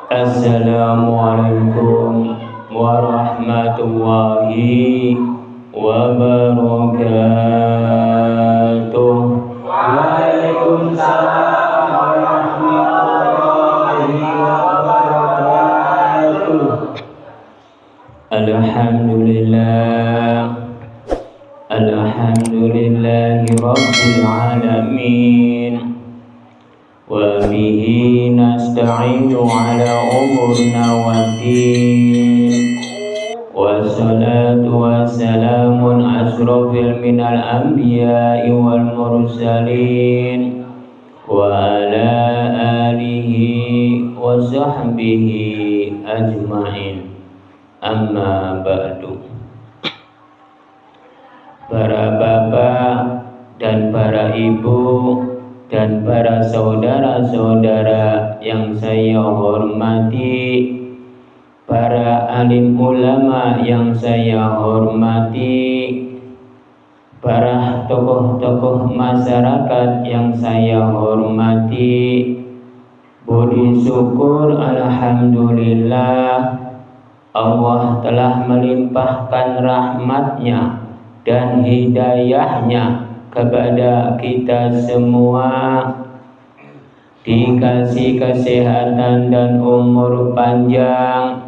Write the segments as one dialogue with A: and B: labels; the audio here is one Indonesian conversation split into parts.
A: Assalamualaikum warahmatullahi wabarakatuh.
B: Waalaikumsalam warahmatullahi wabarakatuh.
A: Alhamdulillahi rabbil alamin. Wa bihi nasta'inu ala umurina waddin. Wassalatu wassalamun asrafil minal anbiya'i wal mursalin. Wa ala alihi wa sahbihi ajma'in. Amma ba'du. Para bapak dan para ibu dan para saudara-saudara yang saya hormati, para alim ulama yang saya hormati, para tokoh-tokoh masyarakat yang saya hormati, puji syukur alhamdulillah Allah telah melimpahkan rahmatnya dan hidayahnya kepada kita semua, dikasih kesehatan dan umur panjang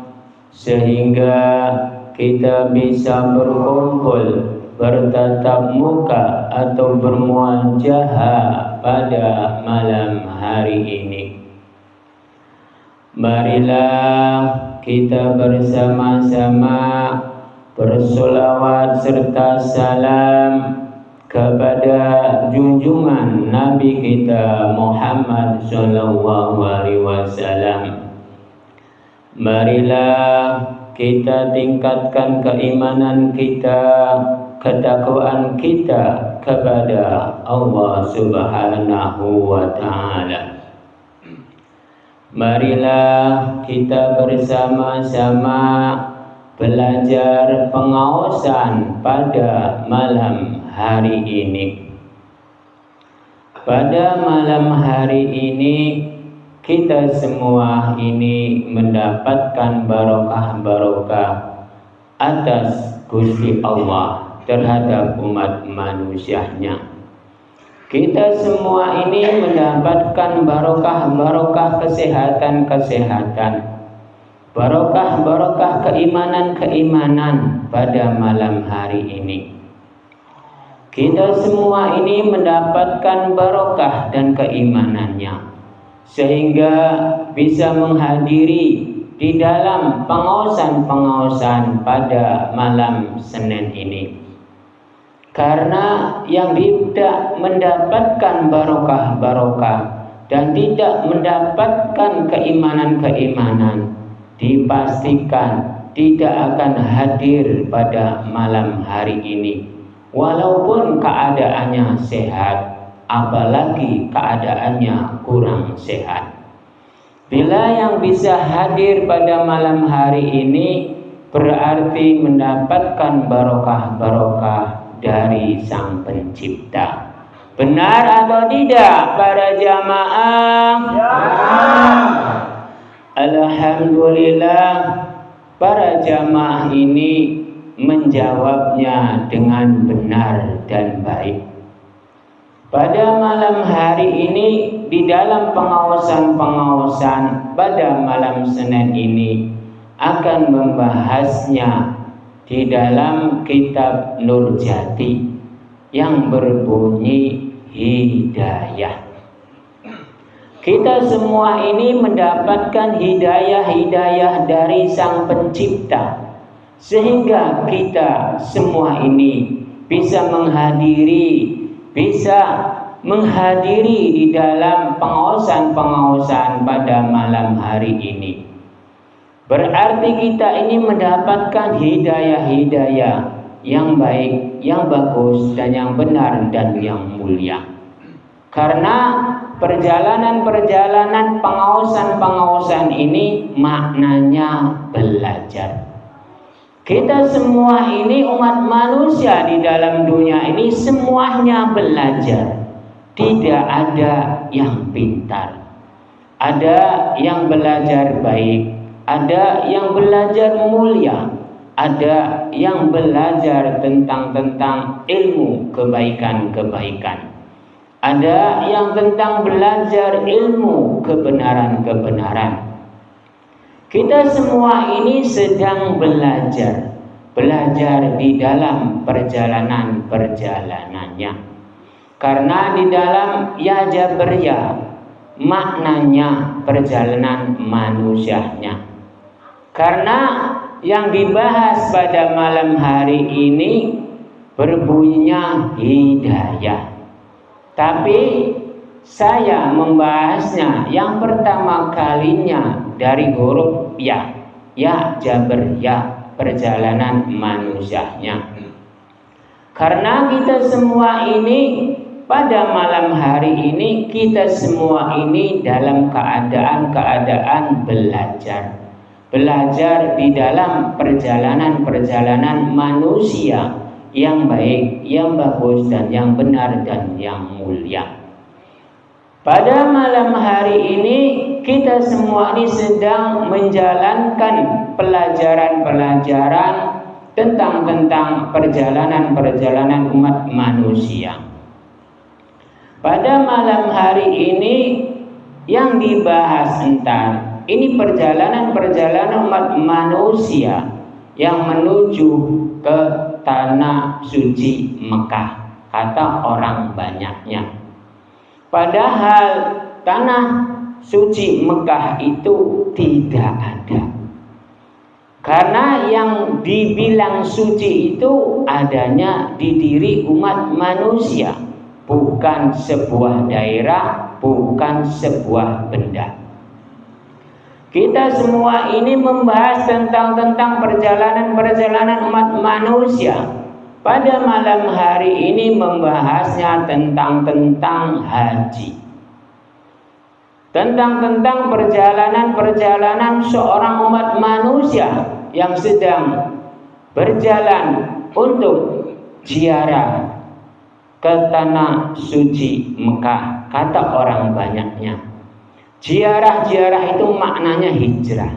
A: sehingga kita bisa berkumpul, bertatap muka atau bermuajahah pada malam hari ini. Marilah kita bersama-sama bersolawat serta salam kepada junjungan Nabi kita Muhammad sallallahu alaihi wasallam. Marilah kita tingkatkan keimanan kita, ketakwaan kita kepada Allah Subhanahu wa taala. Marilah kita bersama-sama belajar pengaosan pada malam hari ini. Pada malam hari ini kita semua ini mendapatkan barokah-barokah atas Gusti Allah terhadap umat manusianya. Kita semua ini mendapatkan barokah-barokah kesehatan-kesehatan, barokah-barokah keimanan-keimanan pada malam hari ini. Kita semua ini mendapatkan barokah dan keimanannya, sehingga bisa menghadiri di dalam pengaosan-pengaosan pada malam Senin ini. Karena yang tidak mendapatkan barokah-barokah dan tidak mendapatkan keimanan-keimanan dipastikan tidak akan hadir pada malam hari ini, walaupun keadaannya sehat, apalagi keadaannya kurang sehat. Bila yang bisa hadir pada malam hari ini berarti mendapatkan barokah-barokah dari Sang Pencipta. Benar atau tidak para jamaah?
B: Ya.
A: Alhamdulillah, para jamaah ini menjawabnya dengan benar dan baik. Pada malam hari ini, di dalam pengawasan-pengawasan pada malam Senin ini akan membahasnya di dalam kitab Nur Jati yang berbunyi hidayah. Kita semua ini mendapatkan hidayah-hidayah dari Sang Pencipta, sehingga kita semua ini bisa menghadiri di dalam pengawasan-pengawasan pada malam hari ini. Berarti kita ini mendapatkan hidayah-hidayah yang baik, yang bagus, dan yang benar, dan yang mulia. Karena perjalanan-perjalanan pengawasan-pengawasan ini maknanya belajar. Kita semua ini umat manusia di dalam dunia ini semuanya belajar. Tidak ada yang pintar. ada yang belajar baik, ada yang belajar mulia, ada yang belajar tentang ilmu kebaikan-kebaikan, ada yang tentang belajar ilmu kebenaran-kebenaran. Kita semua ini sedang belajar di dalam perjalanan-perjalanannya. Karena di dalam ya jabriyah maknanya perjalanan manusianya. Karena yang dibahas pada malam hari ini berbunyinya hidayah. Tapi saya membahasnya yang pertama kalinya dari huruf ya jabriyah, perjalanan manusianya. Karena kita semua ini pada malam hari ini, kita semua ini dalam keadaan belajar di dalam perjalanan manusia yang baik, yang bagus, dan yang benar, dan yang mulia. Pada malam hari ini kita semua ini sedang menjalankan pelajaran-pelajaran tentang perjalanan umat manusia. Pada malam hari ini yang dibahas entar ini perjalanan umat manusia yang menuju ke tanah suci Mekah, kata orang banyaknya. Padahal tanah suci Mekah itu tidak ada. Karena yang dibilang suci itu adanya di diri umat manusia, bukan sebuah daerah, bukan sebuah benda. Kita semua ini membahas tentang perjalanan umat manusia. Pada malam hari ini membahasnya tentang haji. Tentang perjalanan seorang umat manusia yang sedang berjalan untuk ziarah ke tanah suci Mekah, kata orang banyaknya. Ziarah itu maknanya hijrah.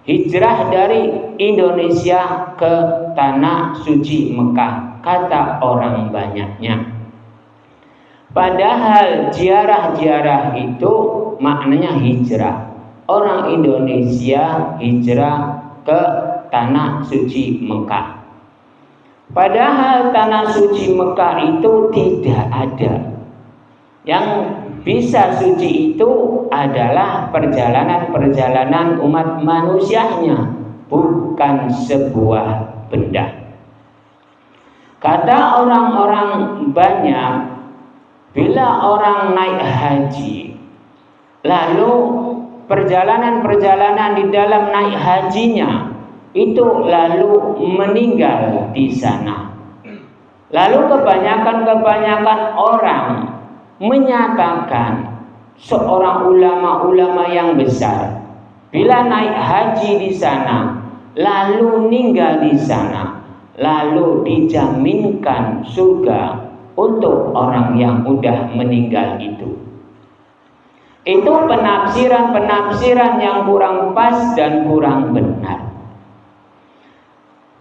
A: Hijrah dari Indonesia ke tanah suci Mekah, kata orang banyaknya. Padahal ziarah itu maknanya hijrah. Orang Indonesia hijrah ke tanah suci Mekah. Padahal tanah suci Mekah itu tidak ada. Yang bisa suci itu adalah perjalanan umat manusianya, bukan sebuah benda. Kata orang-orang banyak, bila orang naik haji, lalu perjalanan di dalam naik hajinya itu lalu meninggal di sana. Lalu kebanyakan orang menyatakan seorang ulama yang besar bila naik haji di sana lalu meninggal di sana, lalu dijaminkan surga untuk orang yang udah meninggal itu. Itu penafsiran yang kurang pas dan kurang benar.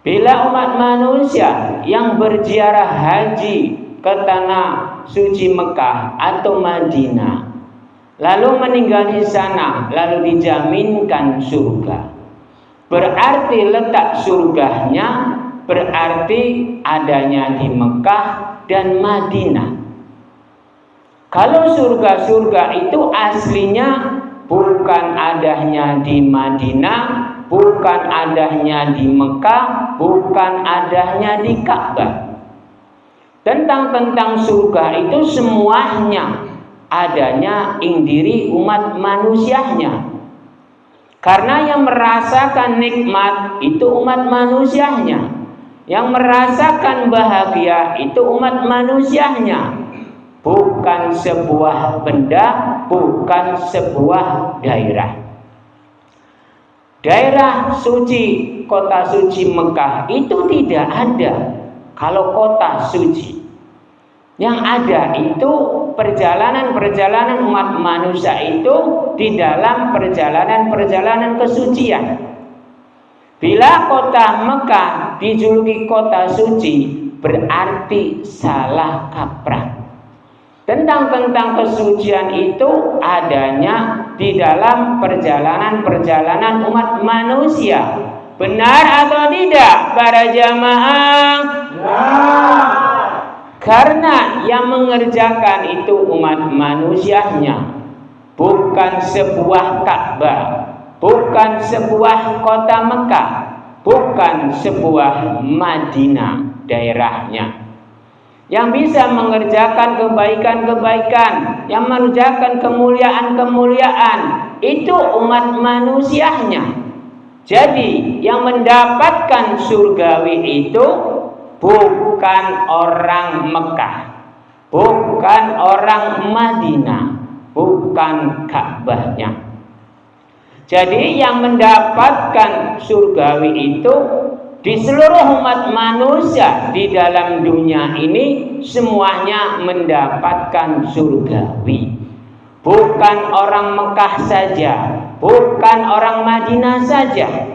A: Bila umat manusia yang berziarah haji ke tanah suci Mekah atau Madinah, lalu meninggal di sana, lalu dijaminkan surga, berarti letak surganya berarti adanya di Mekah dan Madinah. Kalau surga itu aslinya bukan adanya di Madinah, bukan adanya di Mekah, bukan adanya di Ka'bah. Tentang surga itu semuanya adanya ing diri umat manusianya. Karena yang merasakan nikmat itu umat manusianya. Yang merasakan bahagia itu umat manusianya. Bukan sebuah benda, bukan sebuah daerah. Daerah suci, kota suci Mekah itu tidak ada kalau kota suci. Yang ada itu perjalanan-perjalanan umat manusia itu di dalam perjalanan-perjalanan kesucian. Bila kota Mekah dijuluki kota suci, berarti salah kaprah. Tentang kesucian itu adanya di dalam perjalanan-perjalanan umat manusia. Benar atau tidak para jamaah? Ya. Karena yang mengerjakan itu umat manusianya, bukan sebuah Ka'bah, bukan sebuah kota Mekah, bukan sebuah Madinah daerahnya. Yang bisa mengerjakan kebaikan-kebaikan, yang mengerjakan kemuliaan-kemuliaan, itu umat manusianya. Jadi yang mendapatkan surgawi itu bukan orang Mekah, bukan orang Madinah, bukan Ka'bahnya. Jadi yang mendapatkan surgawi itu di seluruh umat manusia di dalam dunia ini semuanya mendapatkan surgawi. Bukan orang Mekah saja, bukan orang Madinah saja.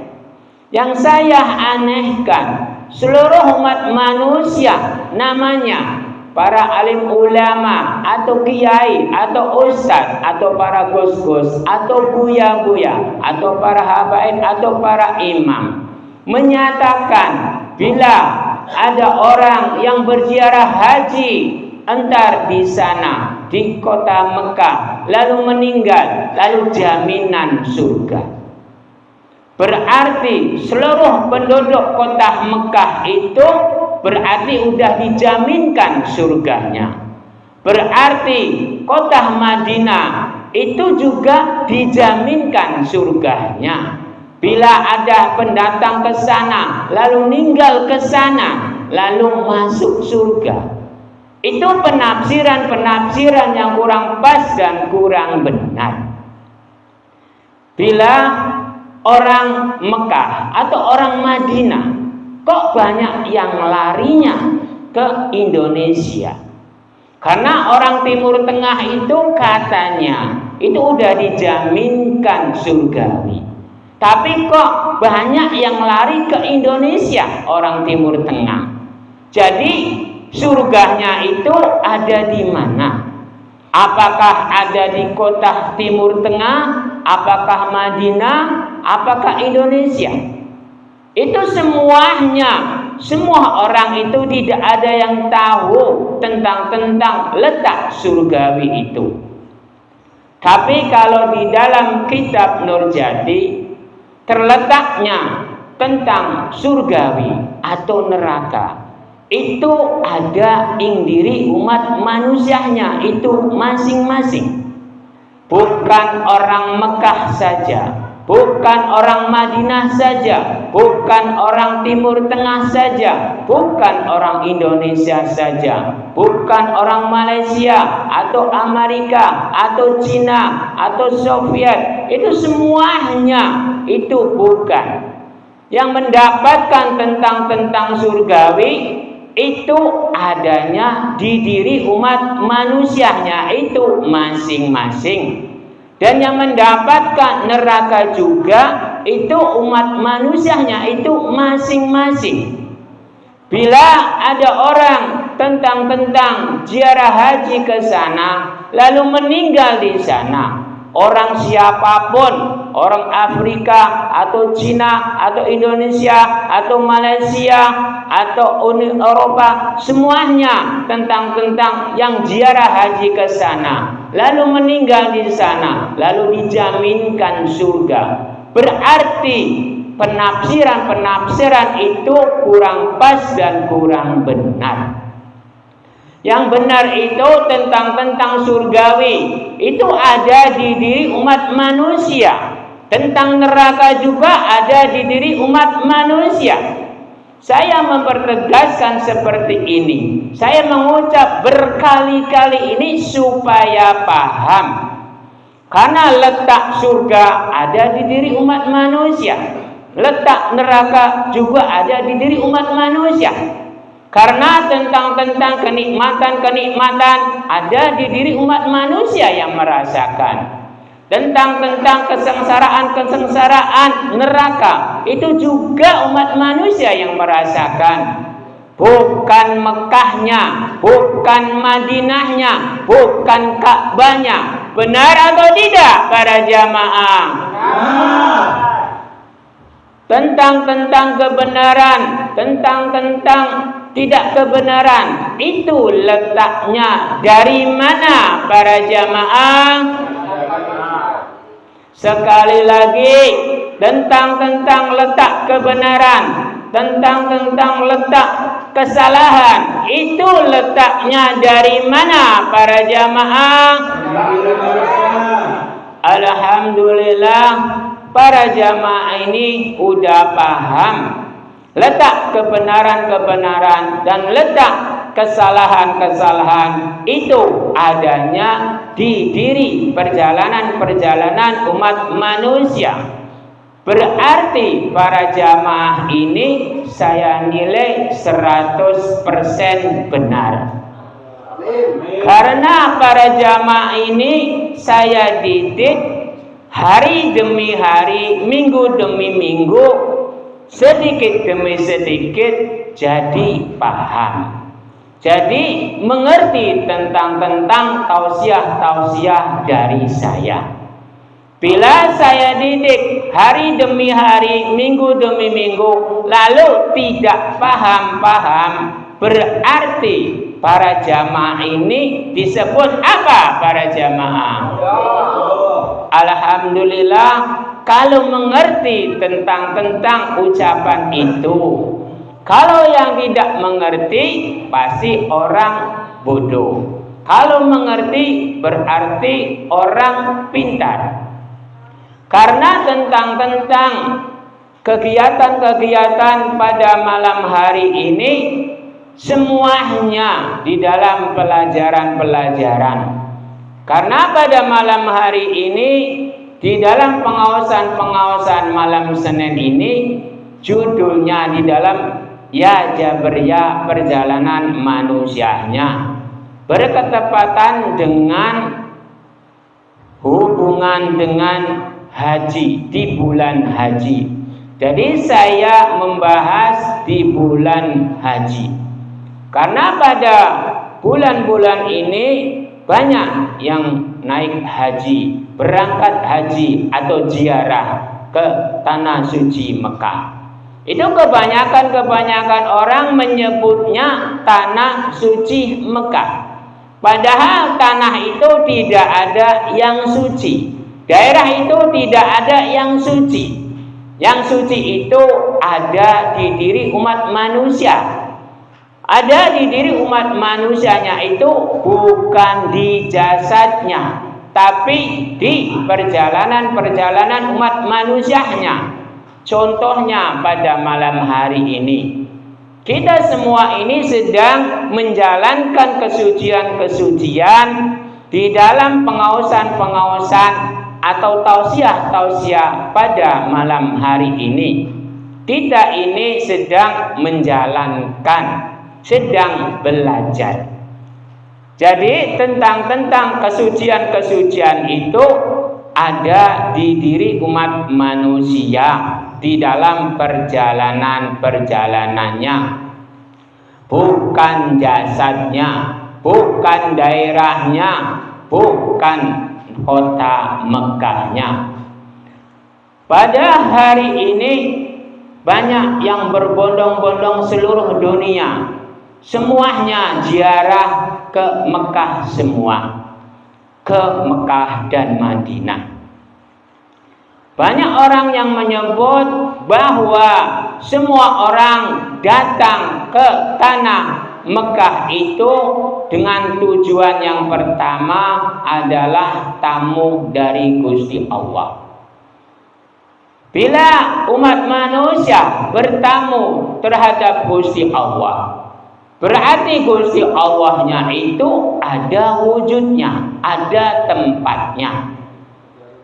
A: Yang saya anehkan, seluruh umat manusia namanya para alim ulama atau kiai atau ustadz atau para gus-gus atau buya-buya atau para habaib atau para imam menyatakan bila ada orang yang berziarah haji entar di sana di kota Mekah lalu meninggal, lalu jaminan surga. Berarti seluruh penduduk kota Mekah itu berarti sudah dijaminkan surganya. Berarti kota Madinah itu juga dijaminkan surganya. Bila ada pendatang ke sana, lalu meninggal ke sana, lalu masuk surga. Itu penafsiran-penafsiran yang kurang pas dan kurang benar. Bila orang Mekah atau orang Madinah, kok banyak yang larinya ke Indonesia? Karena orang Timur Tengah itu katanya itu udah dijaminkan surgawi. Tapi kok banyak yang lari ke Indonesia orang Timur Tengah. Jadi surganya itu ada di mana? Apakah ada di kota Timur Tengah? Apakah Madinah? Apakah Indonesia? Itu semuanya, semua orang itu tidak ada yang tahu tentang letak surgawi itu. Tapi kalau di dalam kitab Nurjati terletaknya tentang surgawi atau neraka itu ada ing diri umat manusianya itu masing-masing. Bukan orang Mekah saja, bukan orang Madinah saja, bukan orang Timur Tengah saja, bukan orang Indonesia saja, bukan orang Malaysia atau Amerika atau Cina atau Soviet. Itu semuanya itu bukan. Yang mendapatkan tentang surgawi itu adanya di diri umat manusianya itu masing-masing. Dan yang mendapatkan neraka juga itu umat manusianya itu masing-masing. Bila ada orang tentang ziarah haji ke sana lalu meninggal di sana, orang siapapun, orang Afrika atau Cina atau Indonesia atau Malaysia atau Uni Eropa, semuanya tentang yang ziarah haji ke sana lalu meninggal di sana lalu dijaminkan surga. Berarti penafsiran itu kurang pas dan kurang benar. Yang benar itu tentang surgawi itu ada di diri umat manusia. Tentang neraka juga ada di diri umat manusia. Saya mempertegaskan seperti ini. Saya mengucap berkali-kali ini supaya paham. Karena letak surga ada di diri umat manusia. Letak neraka juga ada di diri umat manusia. Karena tentang kenikmatan ada di diri umat manusia yang merasakan. Tentang kesengsaraan neraka itu juga umat manusia yang merasakan. Bukan Mekahnya, bukan Madinahnya, bukan Ka'bahnya. Benar atau tidak para jamaah? Tentang kebenaran, tentang tidak kebenaran, itu letaknya dari mana para jamaah? Sekali lagi, tentang letak kebenaran, tentang letak kesalahan, itu letaknya dari mana para jamaah? Alhamdulillah, para jamaah ini udah paham letak kebenaran dan letak kesalahan itu adanya di diri perjalanan umat manusia. Berarti para jamaah ini saya nilai 100% benar. Karena para jamaah ini saya didik hari demi hari, minggu demi minggu, sedikit demi sedikit jadi paham. Jadi mengerti tentang tausiah dari saya. Bila saya didik hari demi hari, minggu demi minggu, lalu tidak paham, berarti para jamaah ini disebut apa para jamaah? Alhamdulillah, kalau mengerti tentang ucapan itu. Kalau yang tidak mengerti pasti orang bodoh. Kalau mengerti berarti orang pintar. Karena tentang kegiatan pada malam hari ini semuanya di dalam pelajaran. Karena pada malam hari ini di dalam pengawasan malam Senin ini judulnya di dalam Ya Jabriyah perjalanan manusianya berketepatan dengan hubungan dengan haji di bulan haji. Jadi saya membahas di bulan haji. Karena pada bulan-bulan ini banyak yang naik haji, berangkat haji atau ziarah ke tanah suci Mekah. Itu kebanyakan orang menyebutnya tanah suci Mekah. Padahal tanah itu tidak ada yang suci. Daerah itu tidak ada yang suci. Yang suci itu ada di diri umat manusia. Ada di diri umat manusianya itu bukan di jasadnya, tapi di perjalanan umat manusianya. Contohnya pada malam hari ini, kita semua ini sedang menjalankan kesucian di dalam pengawasan atau tausiah pada malam hari ini. Kita ini sedang menjalankan, sedang belajar. Jadi tentang kesucian itu ada di diri umat manusia di dalam perjalanannya, bukan jasadnya, bukan daerahnya, bukan kota Mekahnya. Pada hari ini banyak yang berbondong-bondong seluruh dunia, semuanya ziarah ke Mekah semua, ke Mekah dan Madinah. Banyak orang yang menyebut bahwa semua orang datang ke tanah Mekah itu dengan tujuan yang pertama adalah tamu dari Gusti Allah. Bila umat manusia bertamu terhadap Gusti Allah, berarti Gusti Allahnya itu ada wujudnya, ada tempatnya.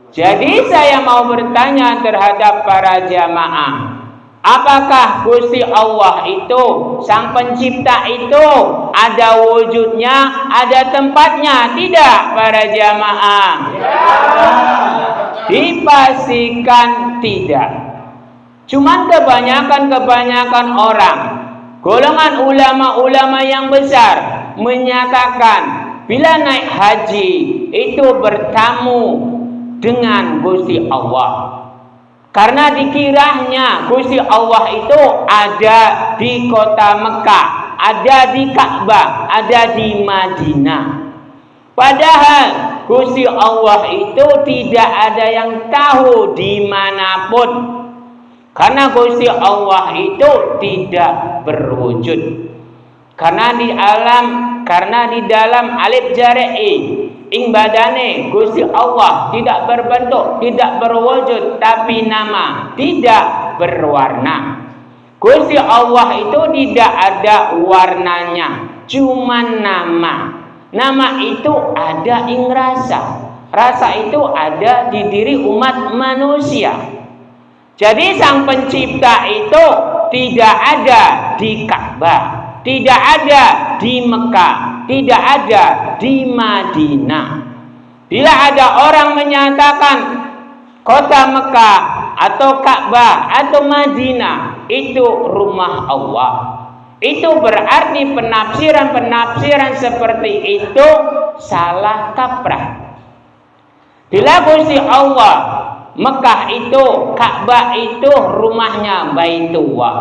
A: Jadi saya mau bertanya terhadap para jamaah, Apakah Gusti Allah itu, Sang Pencipta itu ada wujudnya, ada tempatnya? Tidak, para jamaah. Dipastikan tidak. Cuman kebanyakan orang, golongan ulama-ulama yang besar menyatakan bila naik haji itu bertamu dengan Gusti Allah. Karena dikiranya Gusti Allah itu ada di kota Mekah, ada di Ka'bah, ada di Madinah. Padahal Gusti Allah itu tidak ada yang tahu dimanapun. Karena Gusti Allah itu tidak berwujud. Karena di dalam alif jari'i ing badane Gusti Allah tidak berbentuk, tidak berwujud, tapi nama, tidak berwarna. Gusti Allah itu tidak ada warnanya, cuman nama. Nama itu ada ing rasa. Rasa itu ada di diri umat manusia. Jadi Sang Pencipta itu tidak ada di Ka'bah, tidak ada di Mekah, tidak ada di Madinah. Bila ada orang menyatakan kota Mekah atau Ka'bah atau Madinah itu rumah Allah, itu berarti penafsiran seperti itu salah kaprah. Bila Gusti Allah Mekah itu, Ka'bah itu rumahnya Baitullah,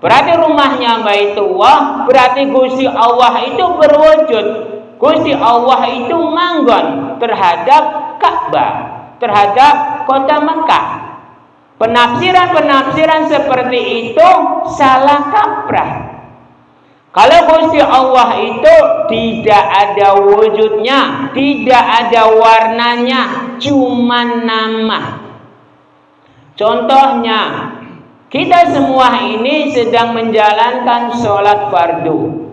A: berarti rumahnya Baitullah, berarti Gusti Allah itu berwujud. Gusti Allah itu manggon terhadap Ka'bah, terhadap kota Mekah. Penafsiran seperti itu salah kaprah. Kalau Gusti Allah itu tidak ada wujudnya, tidak ada warnanya, cuman nama. Contohnya, kita semua ini sedang menjalankan sholat fardu.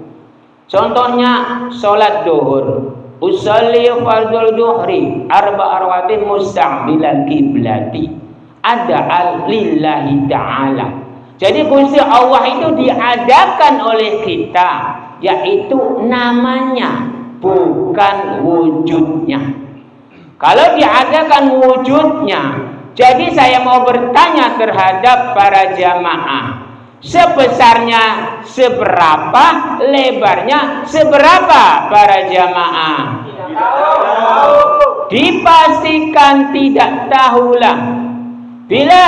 A: Contohnya sholat duhur. Usolli fardul duhri arba arwatin mustaqbilal kiblati. Ada lillahi ta'ala. Jadi Gusti Allah itu diadakan oleh kita, yaitu namanya, bukan wujudnya. Kalau diadakan wujudnya, jadi saya mau bertanya terhadap para jamaah, sebesarnya seberapa, lebarnya seberapa para jamaah? Dipastikan tidak tahulah. Bila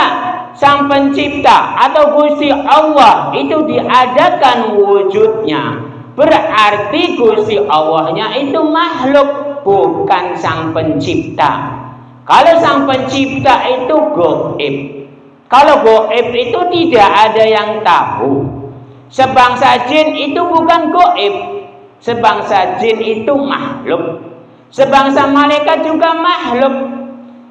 A: Sang Pencipta atau Gusti Allah itu diadakan wujudnya, berarti Gusti Allahnya itu makhluk, bukan Sang Pencipta. Kalau Sang Pencipta itu gaib. Kalau gaib itu tidak ada yang tahu. Sebangsa jin itu bukan gaib. Sebangsa jin itu makhluk. Sebangsa malaikat juga makhluk.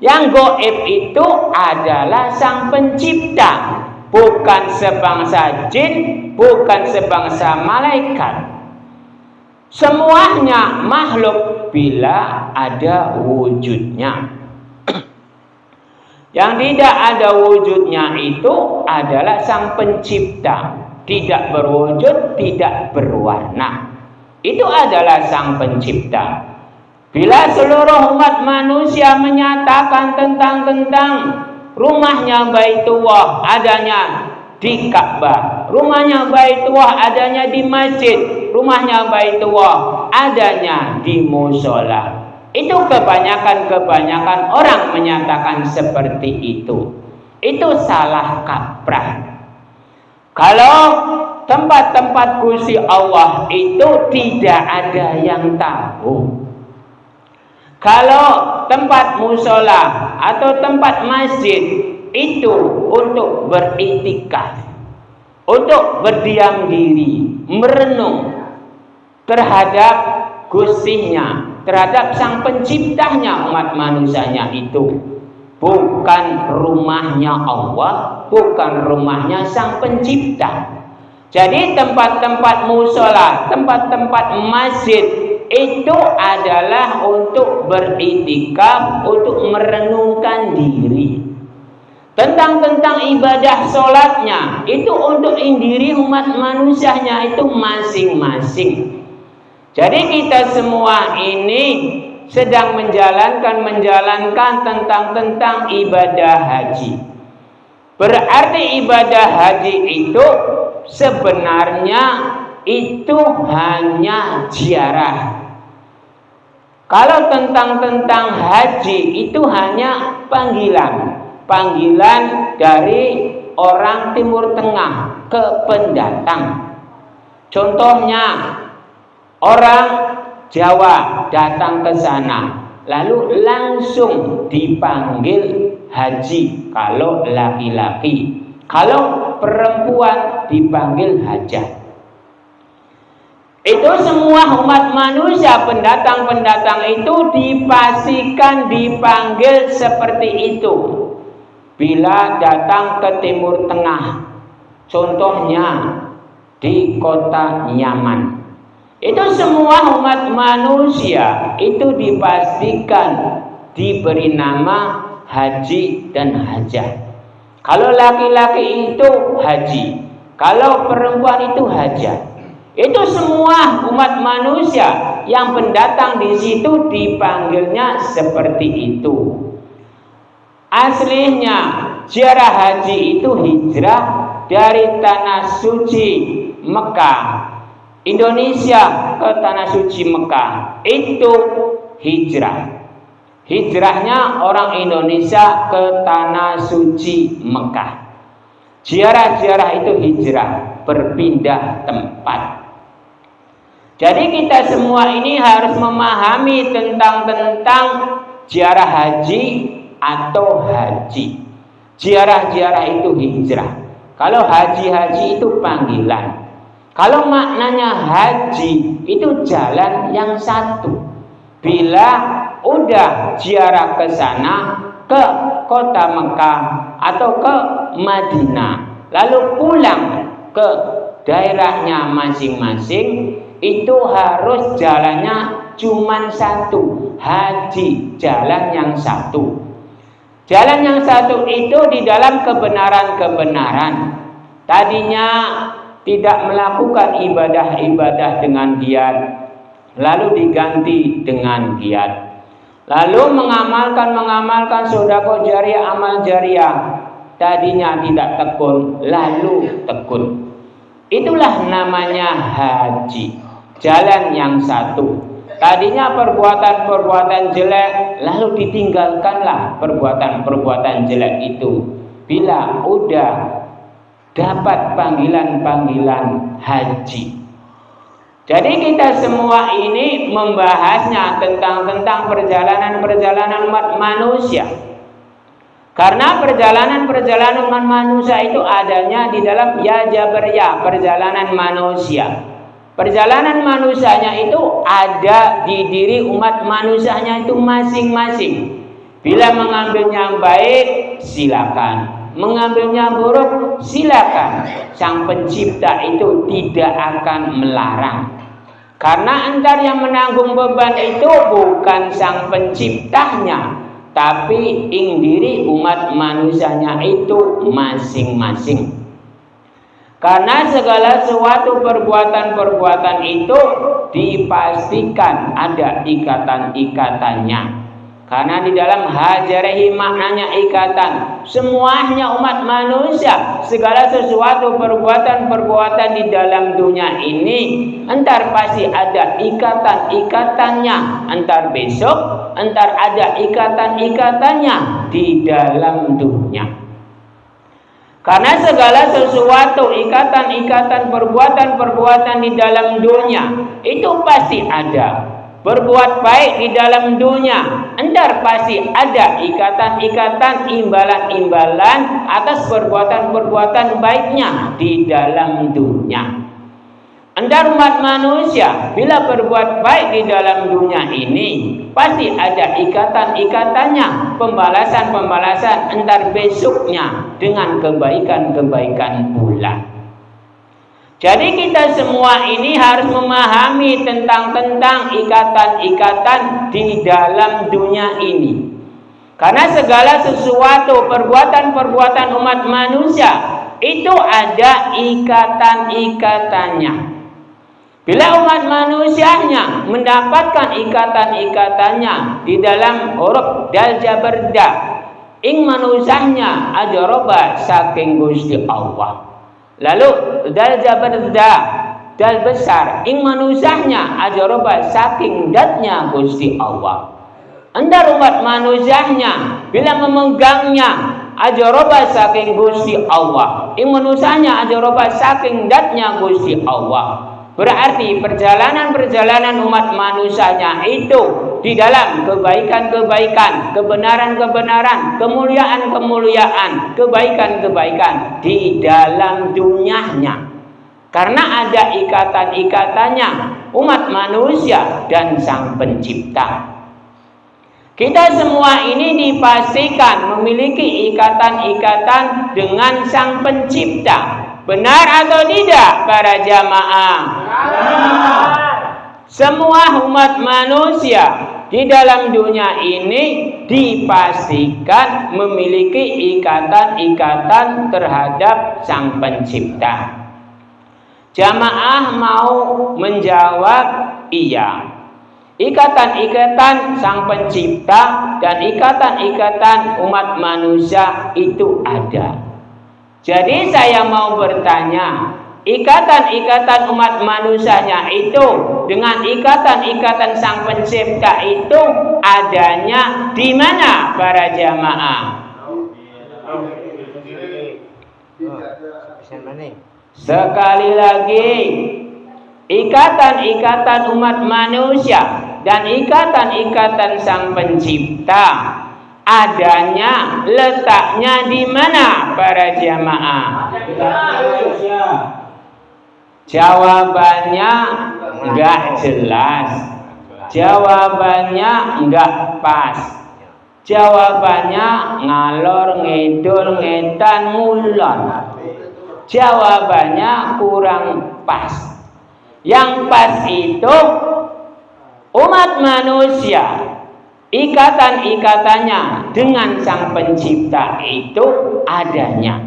A: Yang gaib itu adalah Sang Pencipta, bukan sebangsa jin, bukan sebangsa malaikat. Semuanya makhluk bila ada wujudnya. Yang tidak ada wujudnya itu adalah Sang Pencipta, tidak berwujud, tidak berwarna. Itu adalah Sang Pencipta. Bila seluruh umat manusia menyatakan tentang rumahnya Baitullah adanya di Ka'bah, rumahnya Baitullah adanya di masjid, rumahnya Baitullah adanya di musola. Itu kebanyakan orang menyatakan seperti itu. Itu salah kaprah. Kalau tempat-tempat Gusti Allah itu tidak ada yang tahu. Kalau tempat musola atau tempat masjid itu untuk beriktikaf, untuk berdiam diri, merenung terhadap Gustinya, terhadap Sang Penciptanya umat manusianya itu, bukan rumahnya Allah, bukan rumahnya Sang Pencipta. Jadi tempat-tempat musola, tempat-tempat masjid itu adalah untuk beriktikaf, untuk merenungkan diri. Tentang ibadah sholatnya, itu untuk indiri umat manusianya itu masing-masing. Jadi kita semua ini sedang menjalankan tentang ibadah haji. Berarti ibadah haji itu sebenarnya itu hanya ziarah. Kalau tentang haji itu hanya panggilan dari orang Timur Tengah ke pendatang. Contohnya orang Jawa datang ke sana, lalu langsung dipanggil haji kalau laki-laki. Kalau perempuan dipanggil hajah. Itu semua umat manusia, pendatang itu dipastikan dipanggil seperti itu. Bila datang ke Timur Tengah, contohnya di kota Yaman, itu semua umat manusia itu dipastikan diberi nama haji dan hajah. Kalau laki-laki itu haji, kalau perempuan itu hajah. Itu semua umat manusia yang pendatang di situ dipanggilnya seperti itu. Aslinya ziarah haji itu hijrah dari tanah suci Mekah, Indonesia ke tanah suci Mekah. Itu hijrahnya orang Indonesia ke tanah suci Mekah. Ziarah itu hijrah, berpindah tempat. Jadi kita semua ini harus memahami tentang ziarah haji atau haji. Ziarah itu hijrah. Kalau haji itu panggilan. Kalau maknanya haji itu jalan yang satu. Bila udah ziarah ke sana, ke kota Mekah atau ke Madinah, lalu pulang ke daerahnya masing-masing, itu harus jalannya cuma satu, haji, jalan yang satu. Jalan yang satu itu di dalam kebenaran. Tadinya tidak melakukan ibadah dengan giat, lalu diganti dengan giat. Lalu mengamalkan sedekah jariah, amal jariah. Tadinya tidak tekun, lalu tekun. Itulah namanya haji, jalan yang satu. Tadinya perbuatan jelek, lalu ditinggalkanlah perbuatan jelek itu. Bila udah dapat panggilan haji. Jadi kita semua ini membahasnya tentang perjalanan umat manusia. Karena perjalanan umat manusia itu adanya di dalam ya jabariyah, perjalanan manusia. Perjalanan manusianya itu ada di diri umat manusianya itu masing-masing. Bila mengambilnya baik, silakan. Mengambilnya buruk, silakan. Sang pencipta itu tidak akan melarang. Karena antar yang menanggung beban itu bukan sang penciptanya, tapi ing diri umat manusianya itu masing-masing. Karena segala sesuatu perbuatan itu dipastikan ada ikatan-ikatannya. Karena di dalam hajarehi maknanya ikatan. Semuanya umat manusia, segala sesuatu perbuatan di dalam dunia ini, entar pasti ada ikatan-ikatannya. Entar besok, entar ada ikatan-ikatannya di dalam dunia. Karena segala sesuatu ikatan-ikatan perbuatan di dalam dunia itu pasti ada. Berbuat baik di dalam dunia, entar pasti ada ikatan-ikatan, imbalan-imbalan atas perbuatan baiknya di dalam dunia. Entar umat manusia bila berbuat baik di dalam dunia ini, pasti ada ikatan-ikatannya, pembalasan entar besoknya dengan kebaikan pula. Jadi kita semua ini harus memahami tentang ikatan-ikatan di dalam dunia ini. Karena segala sesuatu perbuatan-perbuatan umat manusia itu ada ikatan-ikatannya. Bila umat manusianya mendapatkan ikatan-ikatannya di dalam huruf dal jaberda, ing manusianya ajaroba saking Gusti Allah. Lalu dal jaberda dal besar, ing manusianya ajaroba saking datnya Gusti Allah. Endar umat manusianya bila memegangnya ajaroba saking Gusti Allah, ing manusianya ajaroba saking datnya Gusti Allah. Berarti perjalanan-perjalanan umat manusianya itu di dalam kebaikan-kebaikan, kebenaran-kebenaran, kemuliaan-kemuliaan, kebaikan-kebaikan di dalam dunianya. Karena ada ikatan-ikatannya umat manusia dan Sang Pencipta. Kita semua ini dipastikan memiliki ikatan-ikatan dengan Sang Pencipta. Benar atau tidak para jamaah? Semua umat manusia di dalam dunia ini dipastikan memiliki ikatan-ikatan terhadap Sang Pencipta. Jamaah mau menjawab iya. Ikatan-ikatan Sang Pencipta dan ikatan-ikatan umat manusia itu ada. Jadi saya mau bertanya, ikatan-ikatan umat manusianya itu dengan ikatan-ikatan Sang Pencipta itu adanya di mana para jamaah? Sekali lagi, ikatan-ikatan umat manusia dan ikatan-ikatan Sang Pencipta adanya, letaknya di mana para jamaah? Jawabannya enggak jelas. Jawabannya enggak pas. Jawabannya ngalor ngidul ngetan ngulon. Jawabannya kurang pas. Yang pas itu umat manusia, ikatan-ikatannya dengan Sang Pencipta itu adanya.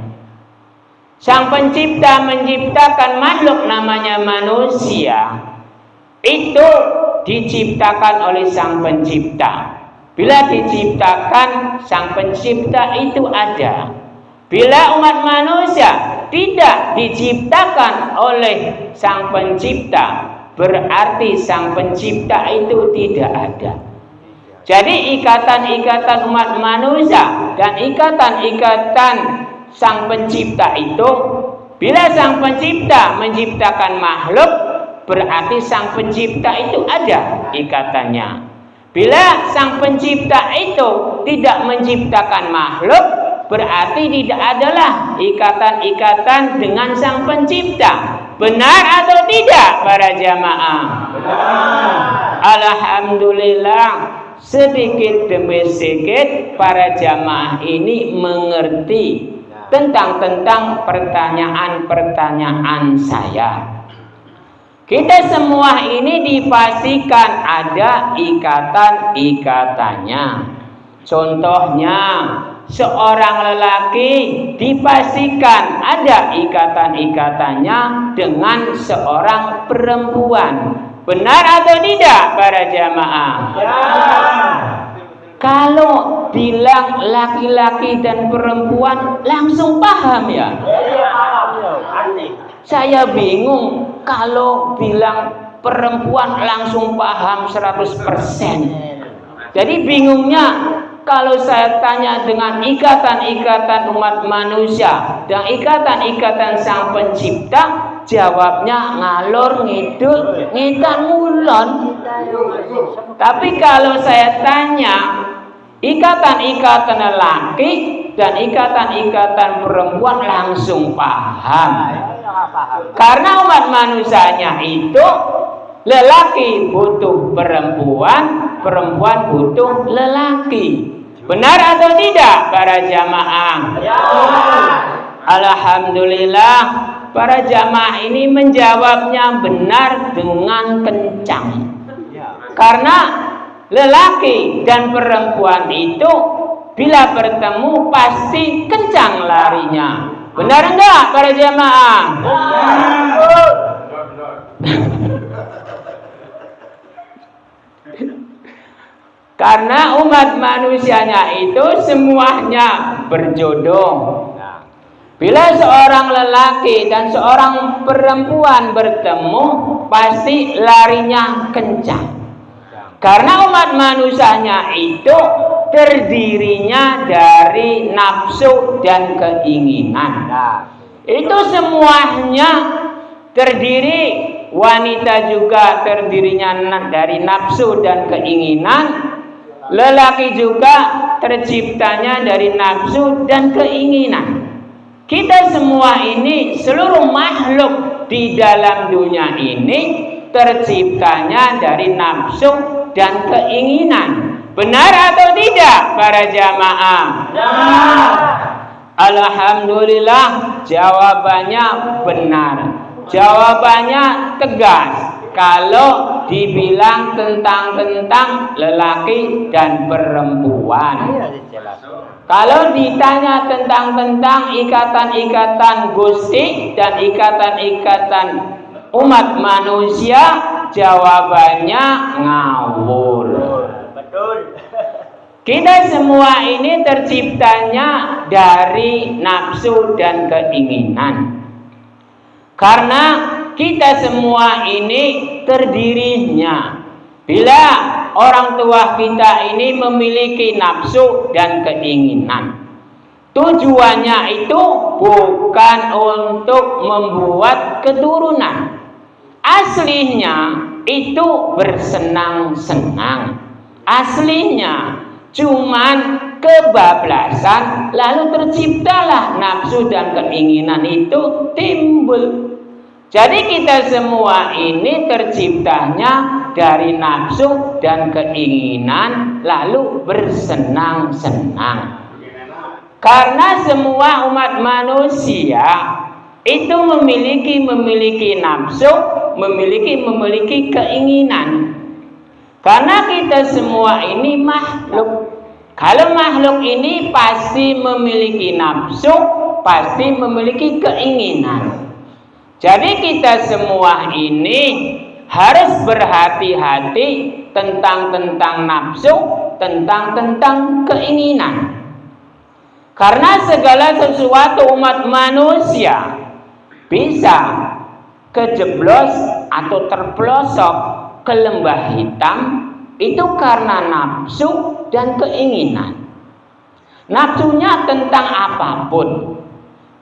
A: Sang Pencipta menciptakan makhluk namanya manusia. Itu diciptakan oleh Sang Pencipta. Bila diciptakan, Sang Pencipta itu ada. Bila umat manusia tidak diciptakan oleh Sang Pencipta, berarti Sang Pencipta itu tidak ada. Jadi ikatan-ikatan umat manusia dan ikatan-ikatan Sang Pencipta itu, bila Sang Pencipta menciptakan makhluk, berarti Sang Pencipta itu ada ikatannya. Bila Sang Pencipta itu tidak menciptakan makhluk, berarti tidak adalah ikatan-ikatan dengan Sang Pencipta. Benar atau tidak para jamaah? Benar. Alhamdulillah, sedikit demi sedikit para jamaah ini mengerti tentang pertanyaan-pertanyaan saya. Kita semua ini dipastikan ada ikatan-ikatannya. Contohnya, seorang lelaki dipastikan ada ikatan-ikatannya dengan seorang perempuan. Benar atau tidak para jamaah? Ya. Kalau bilang laki-laki dan perempuan langsung paham ya? Saya bingung kalau bilang perempuan langsung paham 100%. Jadi bingungnya kalau saya tanya dengan ikatan-ikatan umat manusia dan ikatan-ikatan Sang Pencipta, jawabnya ngalor ngidul ngitan ngulon. Tapi kalau saya tanya ikatan-ikatan laki dan ikatan-ikatan perempuan, langsung paham. Karena umat manusianya itu lelaki butuh perempuan, perempuan butuh lelaki. Benar atau tidak para jamaah? Ya. Alhamdulillah, para jamaah ini menjawabnya benar dengan kencang. Karena lelaki dan perempuan itu bila bertemu pasti kencang larinya. Benar enggak para jamaah? Karena umat manusianya itu semuanya berjodoh. Bila seorang lelaki dan seorang perempuan bertemu, pasti larinya kencang. Karena umat manusianya itu terdirinya dari nafsu dan keinginan. Itu semuanya terdiri, wanita juga terdirinya dari nafsu dan keinginan, lelaki juga terciptanya dari nafsu dan keinginan. Kita semua ini, seluruh makhluk di dalam dunia ini terciptanya dari nafsu dan keinginan. Benar atau tidak para jamaah? Alhamdulillah, jawabannya benar. Jawabannya tegas. Kalau dibilang tentang lelaki dan perempuan. Kalau ditanya tentang ikatan-ikatan Gusti dan ikatan-ikatan umat manusia, jawabannya ngawur. Betul. Kita semua ini terciptanya dari nafsu dan keinginan. Karena kita semua ini terdirinya bila orang tua kita ini memiliki nafsu dan keinginan. Tujuannya itu bukan untuk membuat keturunan. Aslinya itu bersenang-senang. Aslinya cuman kebablasan, lalu terciptalah nafsu dan keinginan itu timbul. Jadi kita semua ini terciptanya dari nafsu dan keinginan, lalu bersenang-senang. Karena semua umat manusia itu memiliki nafsu, memiliki keinginan. Karena kita semua ini makhluk. Kalau makhluk ini pasti memiliki nafsu, pasti memiliki keinginan. Jadi kita semua ini harus berhati-hati tentang nafsu, tentang keinginan. Karena segala sesuatu umat manusia bisa kejeblos atau terpelosok ke lembah hitam itu karena nafsu dan keinginan. Nafsunya tentang apapun.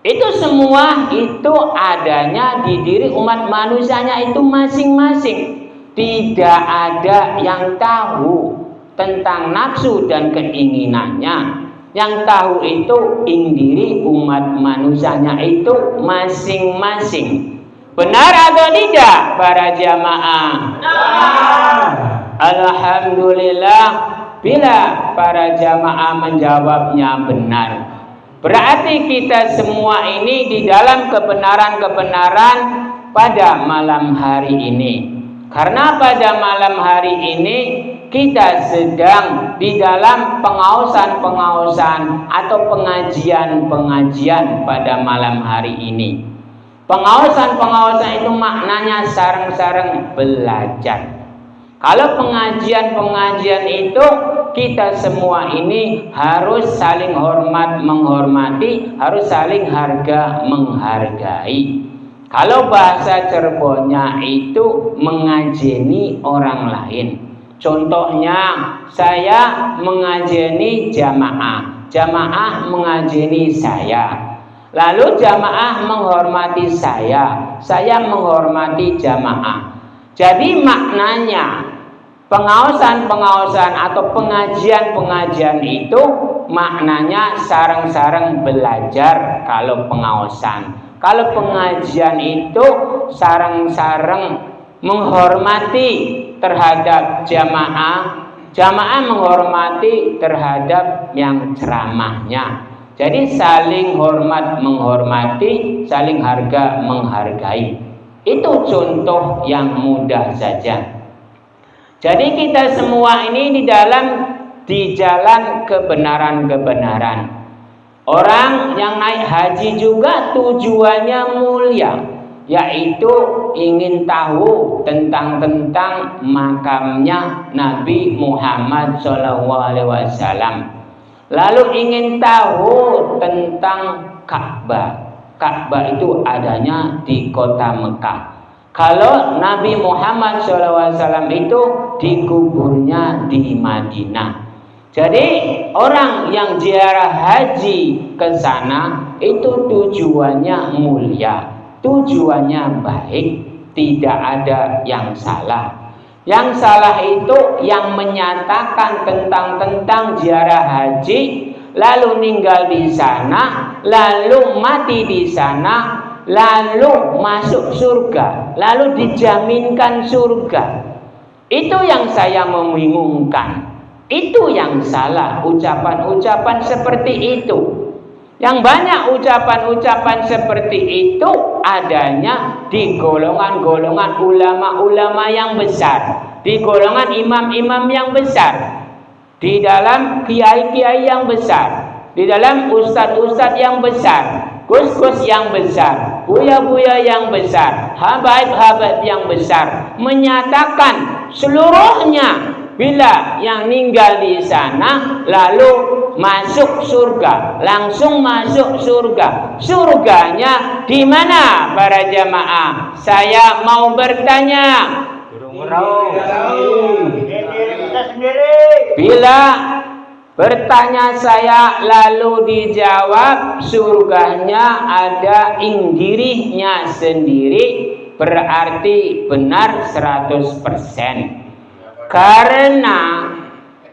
A: Itu semua itu adanya di diri umat manusianya itu masing-masing. Tidak ada yang tahu tentang nafsu dan keinginannya. Yang tahu itu diri umat manusianya itu masing-masing. Benar atau tidak para jamaah? Alhamdulillah, bila para jamaah menjawabnya benar, berarti kita semua ini di dalam kebenaran pada malam hari ini. Karena pada malam hari ini kita sedang di dalam pengausan atau pengajian pada malam hari ini. Pengausan itu maknanya sareng-sareng belajar. Kalau pengajian itu kita semua ini harus saling menghormati, harus saling menghargai. Kalau bahasa Cirebonnya itu mengajeni orang lain. Contohnya saya mengajeni jamaah mengajeni saya. Lalu jamaah menghormati saya menghormati jamaah. Jadi maknanya pengausan atau pengajian itu maknanya sareng-sareng belajar kalau pengausan. Kalau pengajian itu sareng-sareng menghormati terhadap jamaah menghormati terhadap yang ceramahnya. Jadi saling hormat menghormati, saling harga menghargai. Itu contoh yang mudah saja. Jadi kita semua ini di dalam di jalan kebenaran-kebenaran. Orang yang naik haji juga tujuannya mulia, yaitu ingin tahu tentang makamnya Nabi Muhammad SAW. Lalu ingin tahu tentang Ka'bah. Ka'bah itu adanya di kota Mekah. Kalau Nabi Muhammad SAW itu dikuburnya di Madinah. Jadi orang yang ziarah haji ke sana itu tujuannya mulia, tujuannya baik, tidak ada yang salah. Yang salah itu yang menyatakan tentang ziarah haji, lalu meninggal di sana, lalu mati di sana, lalu masuk surga, lalu dijaminkan surga. Itu yang saya membingungkan. Itu yang salah, ucapan-ucapan seperti itu. Yang banyak ucapan-ucapan seperti itu adanya di golongan-golongan ulama-ulama yang besar, di golongan imam-imam yang besar, di dalam kiai-kiai yang besar, di dalam ustadz-ustadz yang besar, gus-gus yang besar, buya-buya yang besar, habaib-habaib yang besar, menyatakan seluruhnya bila yang meninggal di sana lalu masuk surga, langsung masuk surga. Surganya di mana para jamaah? Saya mau bertanya. Bila bertanya saya lalu dijawab surganya ada ing dirinya sendiri, berarti benar 100%. Karena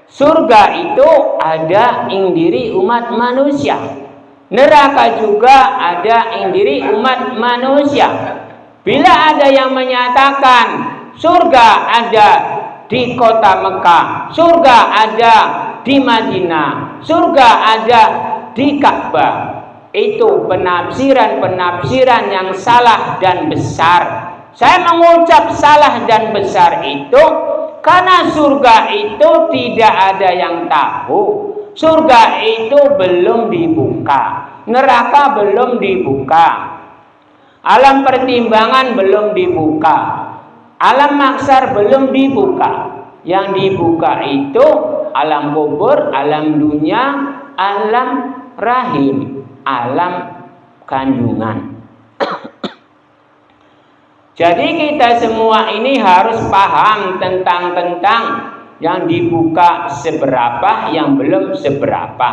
A: surga itu ada ing diri umat manusia, neraka juga ada ing diri umat manusia. Bila ada yang menyatakan surga ada di kota Mekah, surga ada di Madinah, surga ada di Ka'bah, itu penafsiran-penafsiran yang salah dan besar. Saya mengucap salah dan besar itu karena surga itu tidak ada yang tahu. Surga itu belum dibuka, neraka belum dibuka, alam pertimbangan belum dibuka, alam mahsyar belum dibuka. Yang dibuka itu alam kubur, alam dunia, alam rahim, alam kandungan. Jadi kita semua ini harus paham tentang yang dibuka seberapa, yang belum seberapa.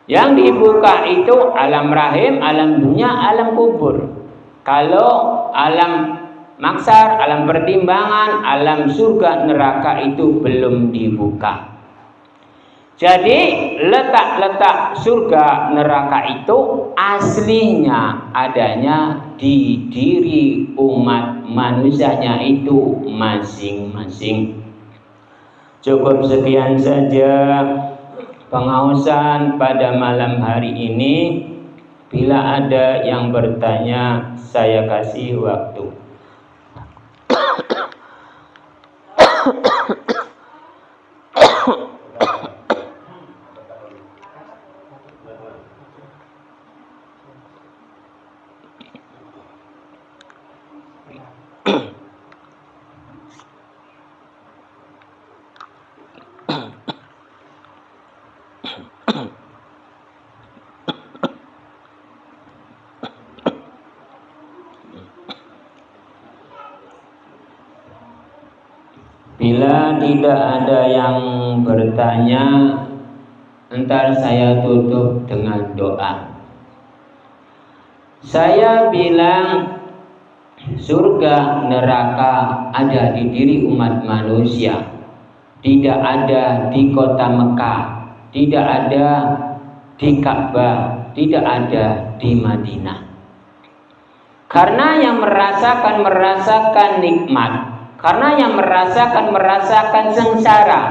A: Yang dibuka itu alam rahim, alam dunia, alam kubur. Kalau alam mahsyar, alam pertimbangan, alam surga, neraka itu belum dibuka. Jadi letak-letak surga neraka itu aslinya adanya di diri umat manusianya itu masing-masing. Cukup sekian saja pengausan pada malam hari ini. Bila ada yang bertanya, saya kasih waktu. Bila tidak ada yang bertanya, entar saya tutup dengan doa. Saya bilang surga neraka ada di diri umat manusia, tidak ada di kota Mekah, tidak ada di Ka'bah, tidak ada di Madinah. Karena yang merasakan nikmat, karena yang merasakan sengsara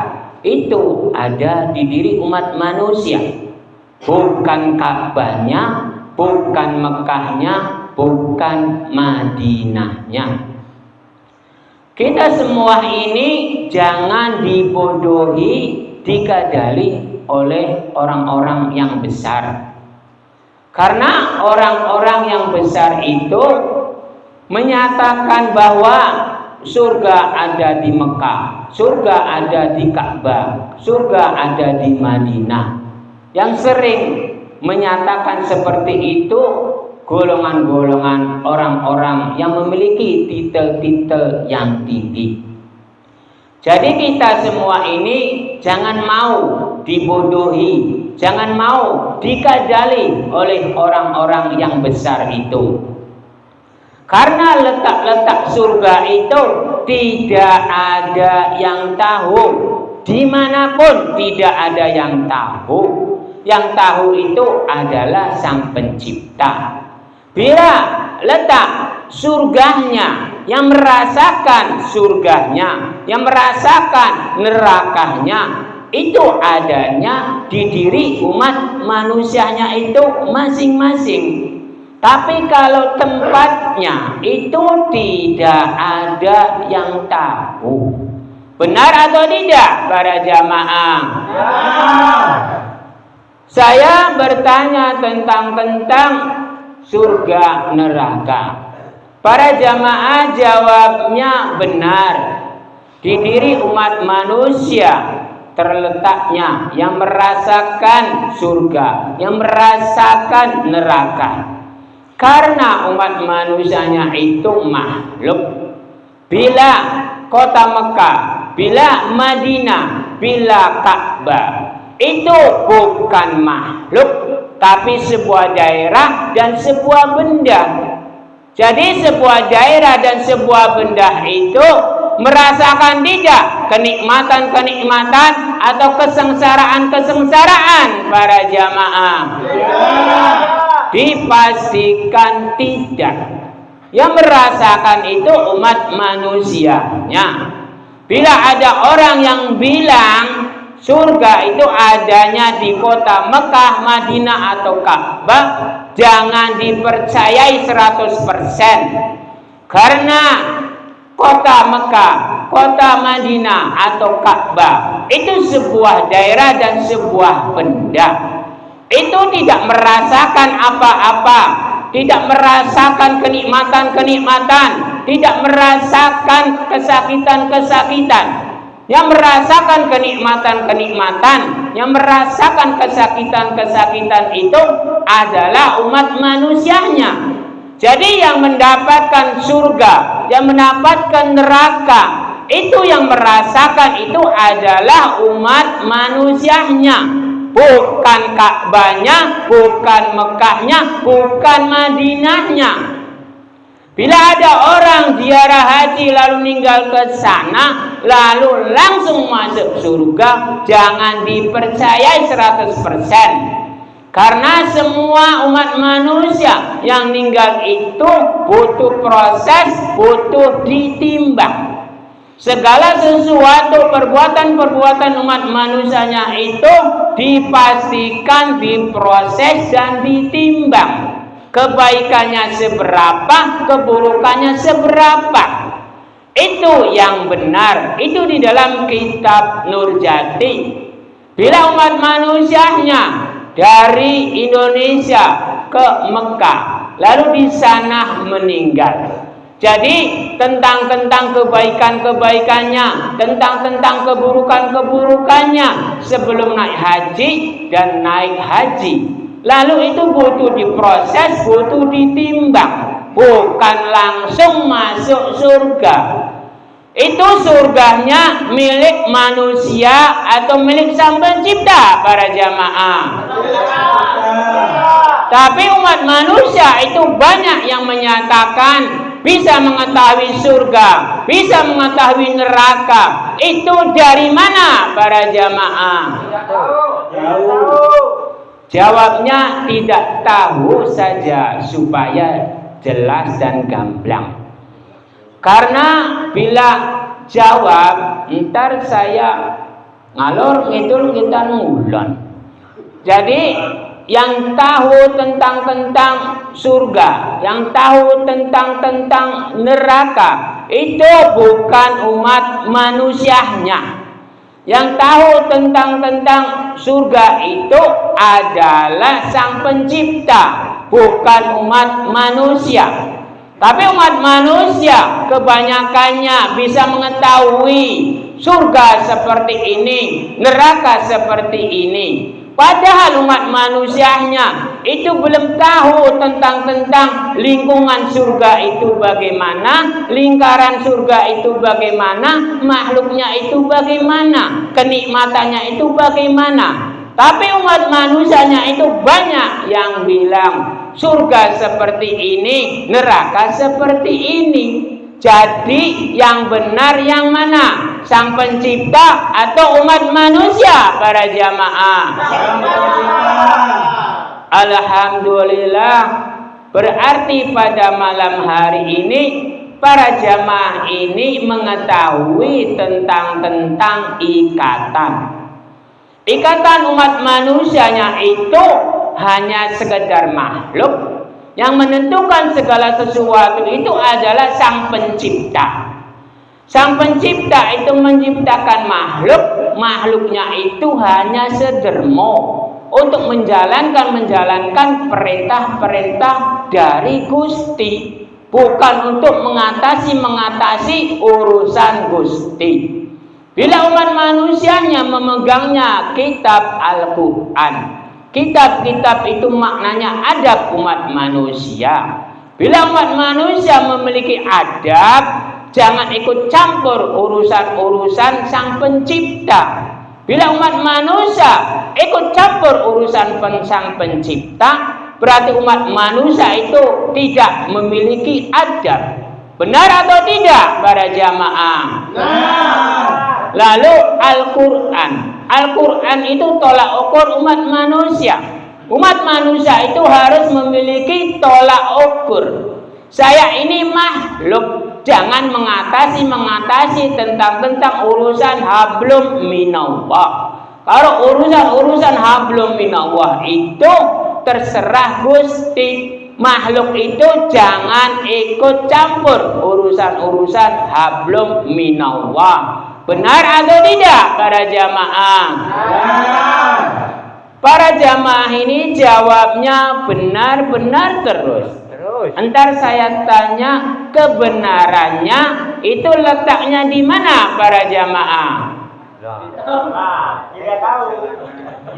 A: itu ada di diri umat manusia, bukan Ka'bahnya, bukan Mekahnya, bukan Madinahnya. Kita semua ini jangan dibodohi dikadali oleh orang-orang yang besar. Karena orang-orang yang besar itu menyatakan bahwa surga ada di Mekah, surga ada di Ka'bah, surga ada di Madinah. Yang sering menyatakan seperti itu golongan-golongan orang-orang yang memiliki titel-titel yang tinggi. Jadi kita semua ini jangan mau dibodohi, jangan mau dikadali oleh orang-orang yang besar itu. Karena letak-letak surga itu tidak ada yang tahu, dimanapun tidak ada yang tahu. Yang tahu itu adalah Sang Pencipta. Bila letak surganya, yang merasakan surganya, yang merasakan nerakanya, itu adanya di diri umat manusianya itu masing-masing. Tapi kalau tempatnya itu tidak ada yang tahu. Benar atau tidak para jamaah? Saya bertanya tentang surga neraka. Para jamaah jawabnya benar. Di diri umat manusia terletaknya yang merasakan surga, yang merasakan neraka. Karena umat manusianya itu makhluk. Bila kota Mekah, bila Madinah, bila Ka'bah, itu bukan makhluk, tapi sebuah daerah dan sebuah benda. Jadi sebuah daerah dan sebuah benda itu merasakan tidak kenikmatan-kenikmatan atau kesengsaraan-kesengsaraan para jamaah? Dipastikan tidak. Yang merasakan itu umat manusianya. Bila ada orang yang bilang surga itu adanya di kota Mekah, Madinah atau Ka'bah, jangan dipercayai 100%. Karena kota Mekah, kota Madinah atau Ka'bah itu sebuah daerah dan sebuah benda. Itu tidak merasakan apa-apa, tidak merasakan kenikmatan-kenikmatan, tidak merasakan kesakitan-kesakitan. Yang merasakan kenikmatan-kenikmatan, yang merasakan kesakitan-kesakitan itu adalah umat manusianya. Jadi yang mendapatkan surga, yang mendapatkan neraka, itu yang merasakan itu adalah umat manusianya. Bukan Ka'bahnya, bukan Mekahnya, bukan Madinahnya. Bila ada orang ziarah haji lalu meninggal ke sana, lalu langsung masuk surga, jangan dipercayai 100%. Karena semua umat manusia yang meninggal itu butuh proses, butuh ditimbang. Segala sesuatu perbuatan-perbuatan umat manusianya itu dipastikan, diproses dan ditimbang. Kebaikannya seberapa, keburukannya seberapa. Itu yang benar. Itu di dalam kitab Nurjati. Bila umat manusianya dari Indonesia ke Mekah, lalu di sana meninggal. Jadi tentang kebaikan-kebaikannya, tentang keburukan-keburukannya sebelum naik haji dan naik haji. Lalu itu butuh diproses, butuh ditimbang, bukan langsung masuk surga. Itu surganya milik manusia atau milik Sang Pencipta para jamaah. Tapi umat manusia itu banyak yang menyatakan bisa mengetahui surga, bisa mengetahui neraka. Itu dari mana para jamaah? Jawabnya tidak tahu saja supaya jelas dan gamblang. Karena bila jawab, ntar saya ngalor ngidul kita ngulon. Jadi yang tahu tentang surga, yang tahu tentang neraka, itu bukan umat manusianya. Yang tahu tentang surga itu adalah Sang Pencipta, bukan umat manusia. Tapi umat manusia kebanyakannya bisa mengetahui surga seperti ini, neraka seperti ini. Padahal umat manusianya itu belum tahu tentang lingkungan surga itu bagaimana, lingkaran surga itu bagaimana, makhluknya itu bagaimana, kenikmatannya itu bagaimana. Tapi umat manusianya itu banyak yang bilang surga seperti ini, neraka seperti ini. Jadi yang benar yang mana? Sang Pencipta atau umat manusia para jamaah? Alhamdulillah. Berarti pada malam hari ini para jamaah ini mengetahui tentang ikatan. Ikatan umat manusianya itu hanya sekedar makhluk. Yang menentukan segala sesuatu itu adalah Sang Pencipta. Sang Pencipta itu menciptakan makhluk, makhluknya itu hanya sedermo untuk menjalankan perintah-perintah dari Gusti, bukan untuk mengatasi urusan Gusti. Bila umat manusianya memegangnya kitab Al-Quran, kitab-kitab itu maknanya adab umat manusia. Bila umat manusia memiliki adab, jangan ikut campur urusan-urusan Sang Pencipta. Bila umat manusia ikut campur urusan Sang Pencipta, berarti umat manusia itu tidak memiliki adab. Benar atau tidak para jamaah? Lalu Al-Quran itu tolak ukur umat manusia. Umat manusia itu harus memiliki tolak ukur. Saya ini makhluk, jangan mengatasi tentang urusan hablum minallah. Kalau urusan hablum minallah itu terserah Gusti. Makhluk itu jangan ikut campur urusan hablum minallah. Benar atau tidak para jamaah? Para jamaah ini jawabnya benar-benar terus. Entar saya tanya kebenarannya itu letaknya di mana para jamaah? Tidak tahu.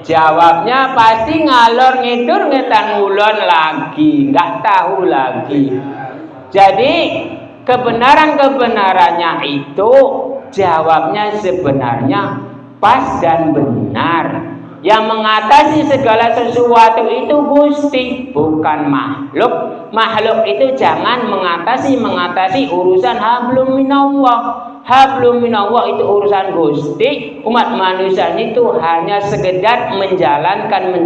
A: Jawabnya pasti ngalor ngidur ngetan ngulon lagi, nggak tahu lagi. Jadi kebenarannya itu jawabnya sebenarnya pas dan benar. Yang mengatasi segala sesuatu itu Gusti, bukan makhluk. Makhluk itu jangan mengatasi urusan hablum minallah. Hablum minallah itu urusan Gusti. Umat manusia itu hanya sekedar menjalankan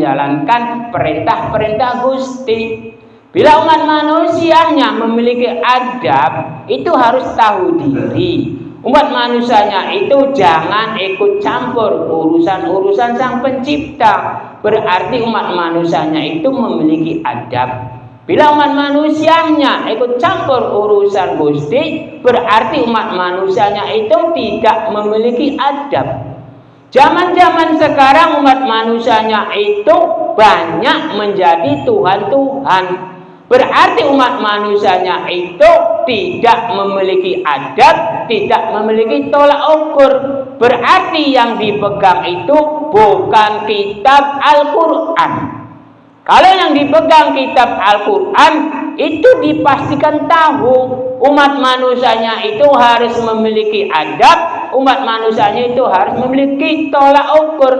A: perintah-perintah Gusti. Bila umat manusianya memiliki adab, itu harus tahu diri. Umat manusianya itu jangan ikut campur urusan Sang Pencipta. Berarti umat manusianya itu memiliki adab. Bila umat manusianya ikut campur urusan Gusti, berarti umat manusianya itu tidak memiliki adab. Zaman-zaman sekarang umat manusianya itu banyak menjadi Tuhan-Tuhan. Berarti umat manusianya itu tidak memiliki adab, tidak memiliki tolak ukur. Berarti yang dipegang itu bukan kitab Al-Quran. Kalau yang dipegang kitab Al-Quran itu dipastikan tahu umat manusianya itu harus memiliki adab, umat manusianya itu harus memiliki tolak ukur.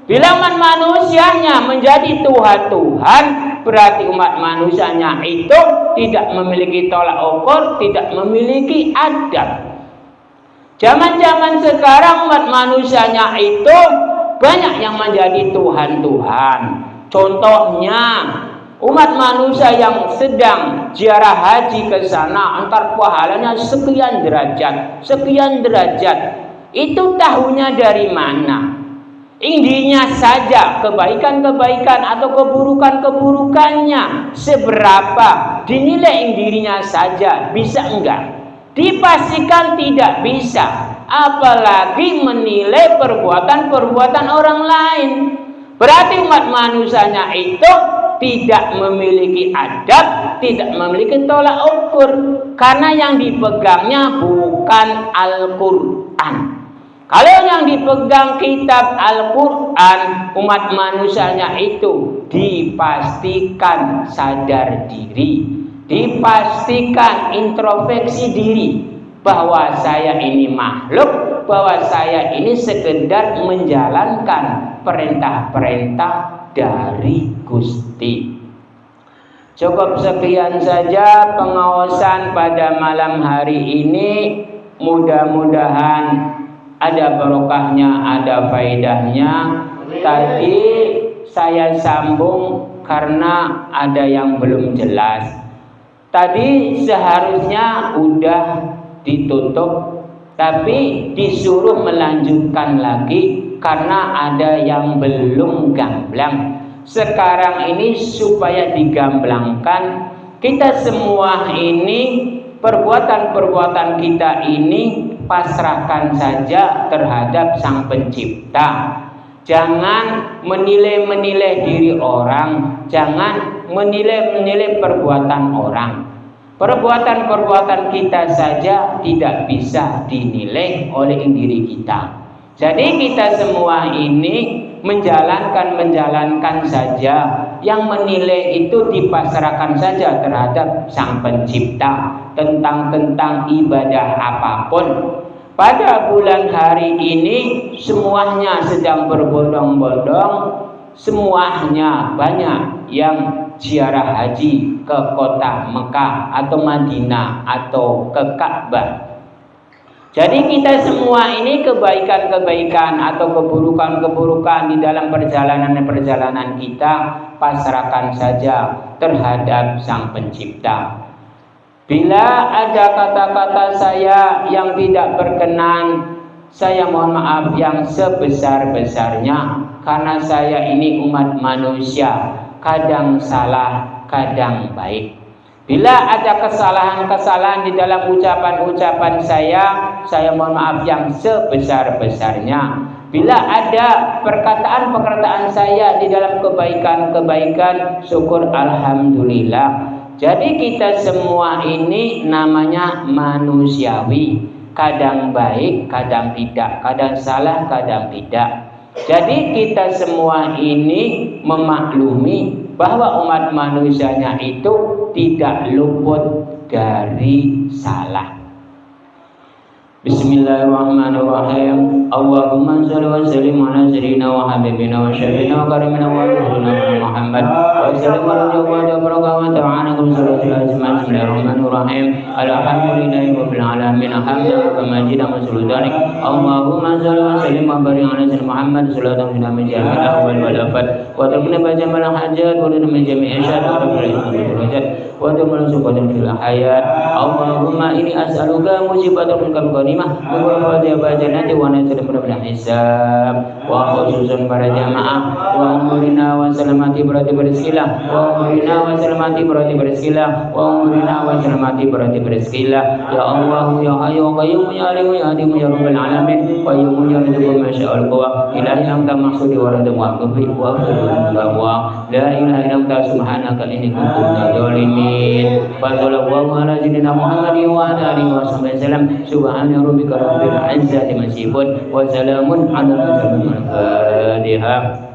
A: Bila umat manusianya menjadi Tuhan-Tuhan, berarti umat manusianya itu tidak memiliki tolak ukur, tidak memiliki adab. Zaman-zaman sekarang umat manusianya itu banyak yang menjadi Tuhan-Tuhan. Contohnya, umat manusia yang sedang ziarah haji ke sana, antar pahalanya sekian derajat. Itu tahunya dari mana? Indinya saja kebaikan-kebaikan atau keburukan-keburukannya seberapa, dinilai dirinya saja, bisa enggak? Dipastikan tidak bisa. apalagi menilai perbuatan-perbuatan orang lain. Berarti umat manusianya itu tidak memiliki adab, tidak memiliki tolak ukur, karena yang dipegangnya bukan Al-Quran. Kalau yang dipegang kitab Al-Quran, umat manusianya itu dipastikan sadar diri, dipastikan introspeksi diri, bahwa saya ini makhluk, bahwa saya ini sekedar menjalankan perintah-perintah dari Gusti. Cukup sekian saja pengawasan pada malam hari ini. Mudah-mudahan ada barokahnya, ada faedahnya. Tadi saya sambung karena ada yang belum jelas. Tadi seharusnya udah ditutup, tapi disuruh melanjutkan lagi karena ada yang belum gamblang. Sekarang ini supaya digamblangkan, kita semua ini, perbuatan-perbuatan kita ini pasrahkan saja terhadap Sang Pencipta. Jangan menilai-menilai diri orang, jangan menilai-menilai perbuatan orang. Perbuatan-perbuatan kita saja tidak bisa dinilai oleh diri kita. Jadi kita semua ini menjalankan saja, yang menilai itu dipasrahkan saja terhadap Sang Pencipta tentang ibadah apapun. Pada bulan hari ini semuanya sedang berbondong-bondong, semuanya banyak yang ziarah haji ke kota Mekah atau Madinah atau ke Ka'bah. Jadi kita semua ini kebaikan-kebaikan atau keburukan-keburukan di dalam perjalanan-perjalanan kita pasrahkan saja terhadap Sang Pencipta. Bila ada kata-kata saya yang tidak berkenan, saya mohon maaf yang sebesar-besarnya, karena saya ini umat manusia, kadang salah, kadang baik. Bila ada kesalahan-kesalahan di dalam ucapan-ucapan saya mohon maaf yang sebesar-besarnya. Bila ada perkataan-perkataan saya di dalam kebaikan-kebaikan, syukur alhamdulillah. Jadi kita semua ini namanya manusiawi, kadang baik, kadang tidak, kadang salah, kadang tidak. Jadi kita semua ini memaklumi bahwa umat manusianya itu tidak luput dari salah. Bismillahirrahmanirrahim. Allahumma shalli wa sallim ala sayyidina wa habibina wa syafiina wa karimina wa rasulina Muhammad wa sallim ala wa barakatuh ta'ala kum sallallahu Bismillahirrahmanirrahim. Alhamdulillahi rabbil alamin hamdan wa majidan wa suludanik. Allahumma shalli wa sallim wa barik ala sayyidina Muhammad sallallahu alaihi wa sallam wal afat wa taqina bajamal hajat wa min jami'i syarri wa darajat wa tamal suqatan fil hayat. Allahumma inni as'aluka mujibatul kalimah wa jannati wa najat min hisab wa khususan para jamaah wa umurina wa salamati berarti berizkilah wa umurina wa salamati berarti berizkilah wa umurina wa salamati berarti berizkilah. Ya Allah ya Hayyu Qayyum ya Alim ya Adim ya Rabbal alamin wa yu'minu ma sya'al qawa ilahi anta mahsudi wa radhu wa qabri wa wa la ilaha illa anta subhanaka inni kuntu minadh dhalimin. Wa sallallahu ala sayyidina Muhammadin wa ala alihi wa sahbihi subhana rabbika rabbil izzati amma yasifun wa salamun ala al-mursalin. Al-Fatihah.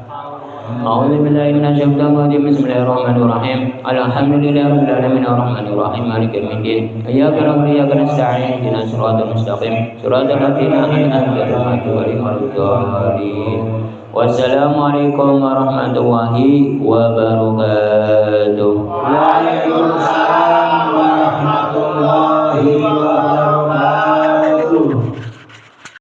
A: A'udzu billahi minasy syaithanir rajim. Bismillahirrahmanirrahim. Alhamdulillahi rabbil alamin arrahmanir rahim maliki yaumiddin. Iyyaka na'budu wa iyyaka nasta'in ihdinas siratal mustaqim siratal ladzina an'amta 'alaihim. Wassalamualaikum warahmatullahi wabarakatuh. Waalaikumsalam.